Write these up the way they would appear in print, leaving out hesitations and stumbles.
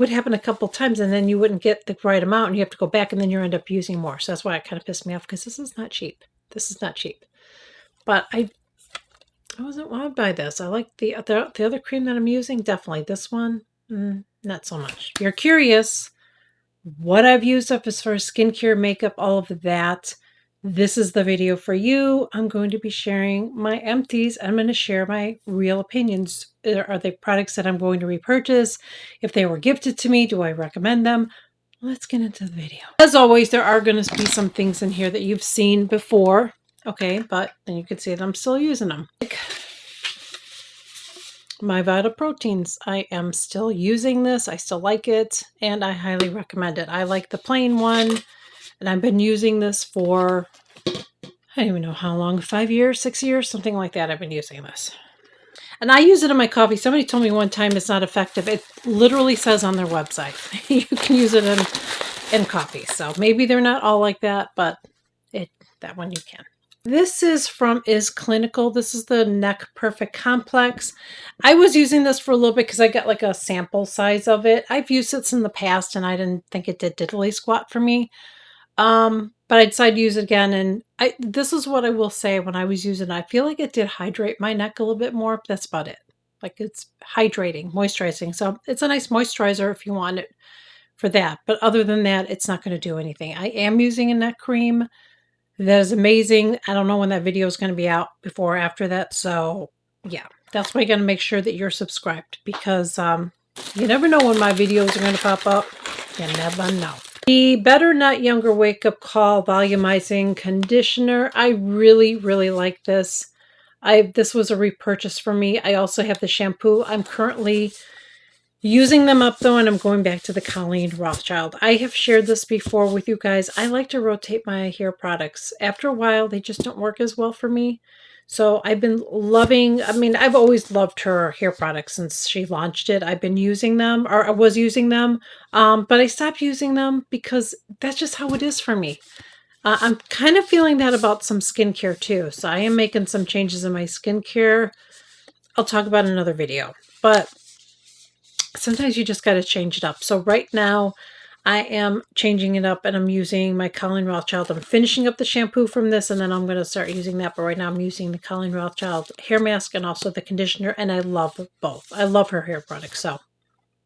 would happen a couple times and then you wouldn't get the right amount and you have to go back and then you end up using more. So that's why it kind of pissed me off because this is not cheap. This is not cheap. But I wasn't wowed by this. I like the other cream that I'm using. Definitely this one. Not so much. If you're curious what I've used up as far as skincare, makeup, all of that, this is the video for you. I'm going to be sharing my empties. I'm going to share my real opinions. Are they products that I'm going to repurchase? If they were gifted to me, do I recommend them? Let's get into the video. As always, there are going to be some things in here that you've seen before. Okay, but then you can see that I'm still using them. My Vital Proteins. I am still using this. I still like it, and I highly recommend it. I like the plain one, and I've been using this for, I don't even know how long, 5 years, 6 years, something like that. I've been using this. And I use it in my coffee. Somebody told me one time it's not effective. It literally says on their website you can use it in coffee. So maybe they're not all like that, but that one you can. This is from Is Clinical. This is the Neck Perfect Complex. I was using this for a little bit because I got like a sample size of it. I've used it in the past and I didn't think it did diddly squat for me. But I decided to use it again. And this is what I will say when I was using it. I feel like it did hydrate my neck a little bit more. But that's about it. Like it's hydrating, moisturizing. So it's a nice moisturizer if you want it for that. But other than that, it's not going to do anything. I am using a neck cream. That is amazing. I don't know when that video is going to be out, before or after that. So yeah, that's why you got to make sure that you're subscribed, because you never know when my videos are going to pop up. You never know. The Better Not Younger Wake Up Call Volumizing Conditioner. I really, really like this. This was a repurchase for me. I also have the shampoo. I'm currently using them up though, and I'm going back to the Colleen Rothschild. I have shared this before with you guys. I like to rotate my hair products. After a while, they just don't work as well for me. So I've been loving, I've always loved her hair products since she launched it. I've been using them, or I was using them, but I stopped using them because that's just how it is for me. I'm kind of feeling that about some skincare too. So I am making some changes in my skincare. I'll talk about in another video, but sometimes you just got to change it up. So right now I am changing it up and I'm using my Colleen Rothschild. I'm finishing up the shampoo from this and then I'm going to start using that. But right now I'm using the Colleen Rothschild hair mask and also the conditioner. And I love both. I love her hair products. So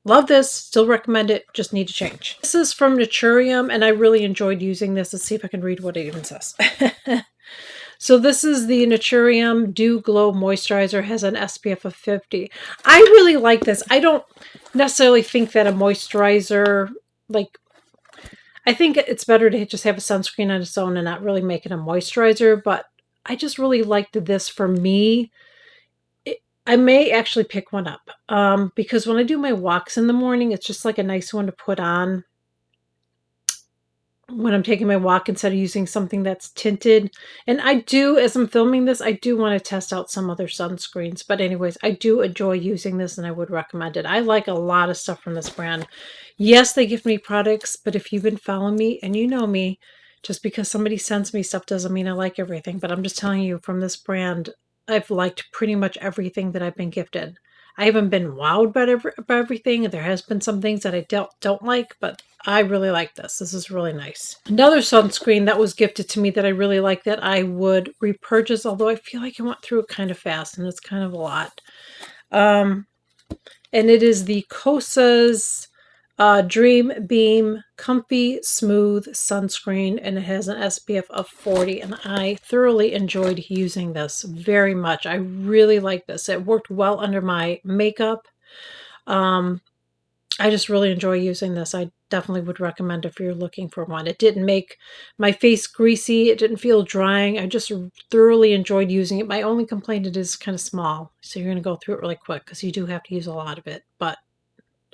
love this. Still recommend it. Just need to change. This is from Naturium and I really enjoyed using this. Let's see if I can read what it even says. So this is the Naturium Dew Glow Moisturizer. Has an SPF of 50. I really like this. I don't necessarily think that a moisturizer, I think it's better to just have a sunscreen on its own and not really make it a moisturizer, but I just really liked this for me. I may actually pick one up because when I do my walks in the morning, it's just like a nice one to put on when I'm taking my walk instead of using something that's tinted. And I do, as I'm filming this, I do want to test out some other sunscreens. But anyways, I do enjoy using this and I would recommend it. I like a lot of stuff from this brand. Yes, they give me products, but if you've been following me and you know me, just because somebody sends me stuff doesn't mean I like everything. But I'm just telling you, from this brand, I've liked pretty much everything that I've been gifted. I haven't been wowed by everything. There has been some things that I don't like, but I really like this. This is really nice. Another sunscreen that was gifted to me that I really like that I would repurchase, although I feel like I went through it kind of fast and it's kind of a lot. And it is the Kosas Dream Beam Comfy Smooth Sunscreen, and it has an SPF of 40, and I thoroughly enjoyed using this very much. I really like this. It worked well under my makeup. I just really enjoy using this. I definitely would recommend if you're looking for one. It didn't make my face greasy. It didn't feel drying. I just thoroughly enjoyed using it. My only complaint, it is kind of small, so you're going to go through it really quick because you do have to use a lot of it, but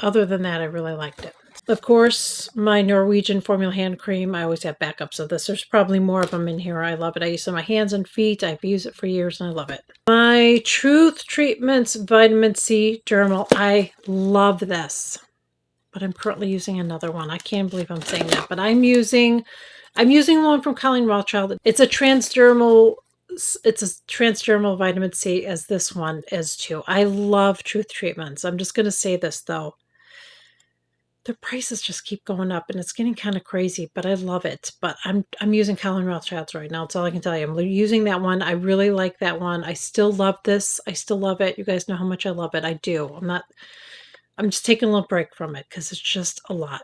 other than that, I really liked it. Of course, my Norwegian Formula Hand Cream, I always have backups of this. There's probably more of them in here. I love it. I use it on my hands and feet. I've used it for years and I love it. My Truth Treatments Vitamin C Dermal. I love this, but I'm currently using another one. I can't believe I'm saying that, but I'm using one from Colleen Rothschild. It's a transdermal vitamin C, as this one is too. I love Truth Treatments. I'm just going to say this though. their prices just keep going up, and it's getting kind of crazy, but I love it. But I'm using Colin Rothschild's right now. That's all I can tell you. I'm using that one. I really like that one. I still love this. I still love it. You guys know how much I love it. I do. I'm just taking a little break from it because it's just a lot.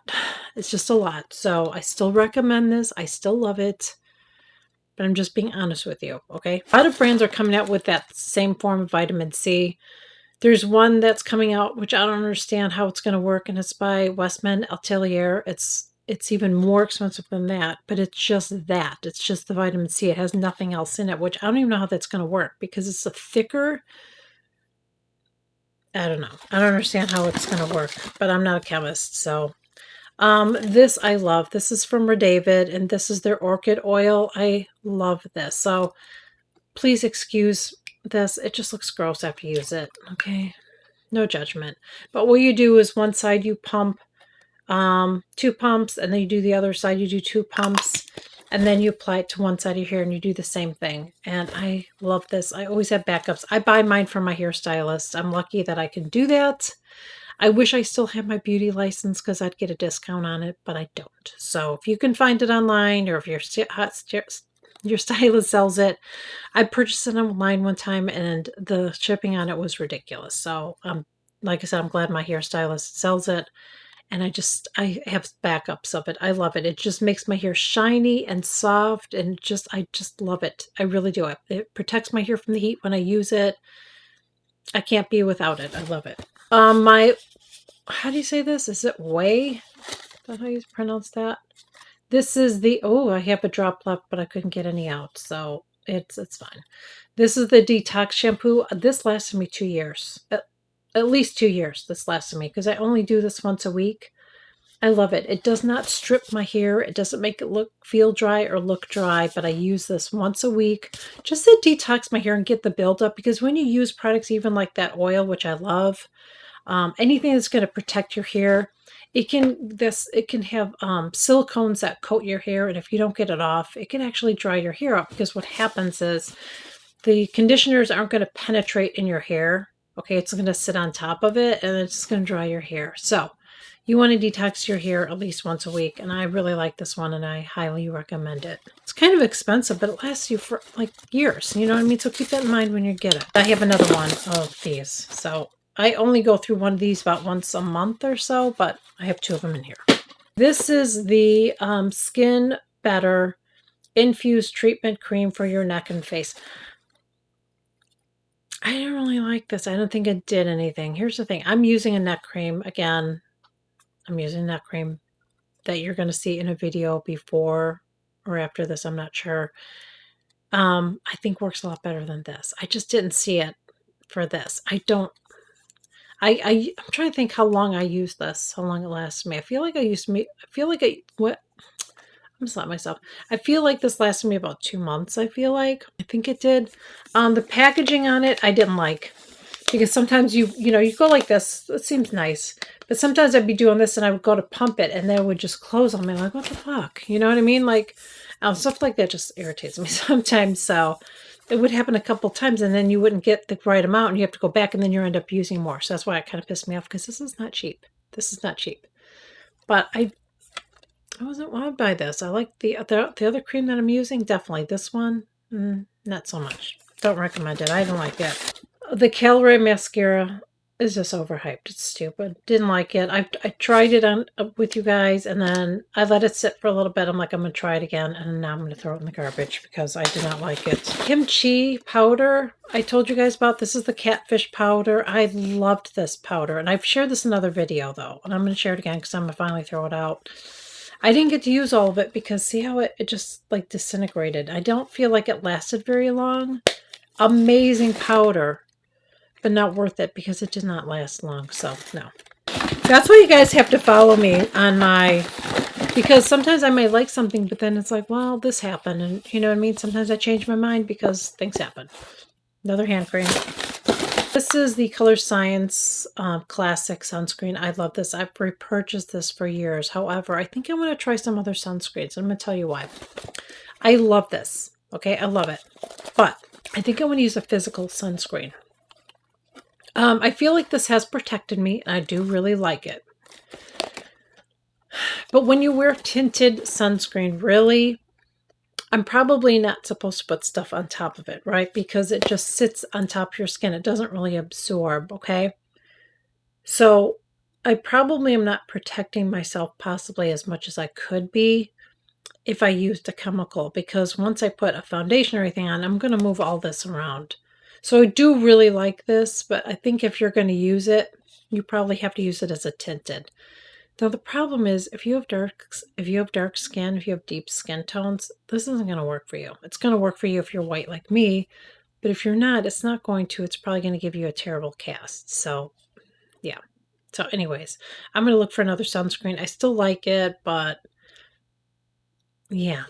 It's just a lot. So I still recommend this. I still love it. But I'm just being honest with you, okay? A lot of brands are coming out with that same form of vitamin C. There's one that's coming out, which I don't understand how it's going to work, and it's by Westman Atelier. It's even more expensive than that, but it's just that. It's just the vitamin C. It has nothing else in it, which I don't even know how that's going to work because it's a thicker... I don't know. I don't understand how it's going to work, but I'm not a chemist, so... this I love. This is from David, and this is their orchid oil. I love this. So please excuse this. It just looks gross after you use it. Okay. No judgment. But what you do is one side you pump 2 pumps, and then you do the other side, you do 2 pumps, and then you apply it to one side of your hair and you do the same thing. And I love this. I always have backups. I buy mine from my hairstylist. I'm lucky that I can do that. I wish I still had my beauty license because I'd get a discount on it, but I don't. So if you can find it online, or if your stylist sells it, I purchased it online one time and the shipping on it was ridiculous. So like I said, I'm glad my hairstylist sells it, and I have backups of it. I love it. It just makes my hair shiny and soft, and I just love it. I really do. It protects my hair from the heat when I use it. I can't be without it. I love it. How do you say this? Is it whey? Is that how you pronounce that? This is the, I have a drop left, but I couldn't get any out, so it's fine. This is the detox shampoo. This lasted me 2 years. At least 2 years this lasted me, because I only do this once a week. I love it. It does not strip my hair. It doesn't make it feel dry or look dry, but I use this once a week just to detox my hair and get the buildup, because when you use products even like that oil, which I love, anything that's going to protect your hair, it can have silicones that coat your hair, and if you don't get it off, it can actually dry your hair out, because what happens is the conditioners aren't going to penetrate in your hair. Okay, it's going to sit on top of it, and it's just going to dry your hair. So you want to detox your hair at least once a week, and I really like this one, and I highly recommend it. It's kind of expensive, but it lasts you for like years. You know what I mean? So keep that in mind when you get it. I have another one of these. So I only go through one of these about once a month or so, but I have 2 of them in here. This is the Skin Better Infused Treatment Cream for your neck and face. I didn't really like this. I don't think it did anything. Here's the thing. I'm using a neck cream. Again, I'm using a neck cream that you're going to see in a video before or after this. I'm not sure. I think works a lot better than this. I just didn't see it for this. I'm trying to think how long I used this, how long it lasted me. I feel like I'm slapping myself. I feel like this lasted me about 2 months, I think it did. The packaging on it, I didn't like, because sometimes you go like this, it seems nice, but sometimes I'd be doing this and I would go to pump it and then it would just close on me. Like, what the fuck? You know what I mean? Like, stuff like that just irritates me sometimes. So it would happen a couple times, and then you wouldn't get the right amount, and you have to go back, and then you end up using more. So that's why it kind of pissed me off, because this is not cheap. This is not cheap. But I wasn't wowed by this. I like the other cream that I'm using. Definitely this one. Not so much. Don't recommend it. I don't like it. The Calorie mascara is just overhyped. It's stupid. Didn't like it. I tried it on with you guys, and then I let it sit for a little bit. I'm like, I'm going to try it again, and now I'm going to throw it in the garbage because I did not like it. Kimchi powder. I told you guys about. This is the catfish powder. I loved this powder, and I've shared this in another video, though, and I'm going to share it again because I'm going to finally throw it out. I didn't get to use all of it because see how it just like disintegrated. I don't feel like it lasted very long. Amazing powder, but not worth it because it did not last long. So no. That's why you guys have to follow me on because sometimes I may like something, but then it's like, well, this happened. And you know what I mean? Sometimes I change my mind because things happen. Another hand cream. This is the Color Science Classic Sunscreen. I love this. I've repurchased this for years. However, I think I'm going to try some other sunscreens. I'm going to tell you why. I love this. Okay, I love it. But I think I'm going to use a physical sunscreen. I feel like this has protected me, and I do really like it. But when you wear tinted sunscreen, really, I'm probably not supposed to put stuff on top of it, right? Because it just sits on top of your skin. It doesn't really absorb, okay? So I probably am not protecting myself possibly as much as I could be if I used a chemical, because once I put a foundation or anything on, I'm going to move all this around. So I do really like this, but I think if you're going to use it, you probably have to use it as a tinted. Now the problem is if you have dark skin, if you have deep skin tones, this isn't going to work for you. It's going to work for you if you're white like me, but if you're not, it's not going to. It's probably going to give you a terrible cast. So, yeah. So anyways, I'm going to look for another sunscreen. I still like it, but yeah.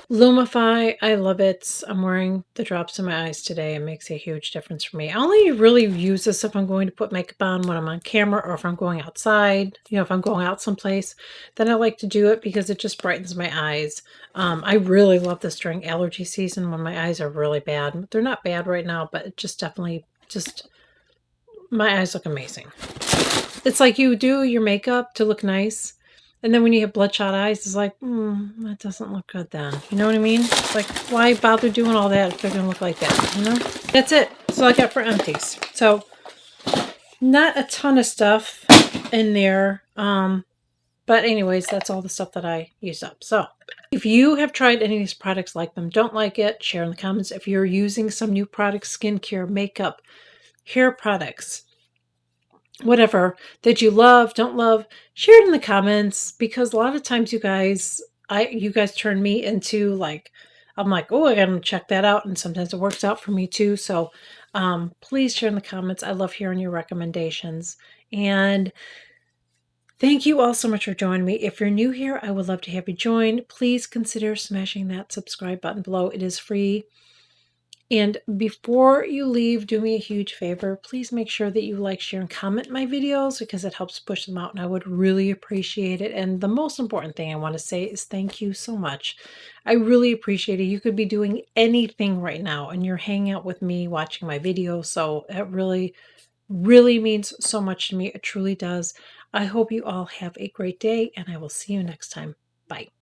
Lumify, I love it. I'm wearing the drops in my eyes today. It makes a huge difference for me. I only really use this if I'm going to put makeup on when I'm on camera or if I'm going outside. You know, if I'm going out someplace, then I like to do it because it just brightens my eyes. I really love this during allergy season when my eyes are really bad. They're not bad right now, but it just definitely my eyes look amazing. It's like you do your makeup to look nice. And then when you have bloodshot eyes, it's like, that doesn't look good then. You know what I mean? It's like, why bother doing all that if they're going to look like that, you know? That's it. That's all I got for Empties. So, not a ton of stuff in there. But anyways, that's all the stuff that I used up. So, if you have tried any of these products, like them, don't like it, share in the comments. If you're using some new products, skincare, makeup, hair products, whatever that you love, don't love, share it in the comments, because a lot of times you guys turn me into like, I'm like, oh, I gotta check that out, and sometimes it works out for me too. So please share in the comments. I love hearing your recommendations, and thank you all so much for joining me. If you're new here, I would love to have you join. Please consider smashing that subscribe button below. It is free. And before you leave, do me a huge favor. Please make sure that you like, share, and comment my videos, because it helps push them out, and I would really appreciate it. And the most important thing I want to say is thank you so much. I really appreciate it. You could be doing anything right now, and you're hanging out with me, watching my videos. So it really, really means so much to me. It truly does. I hope you all have a great day, and I will see you next time. Bye.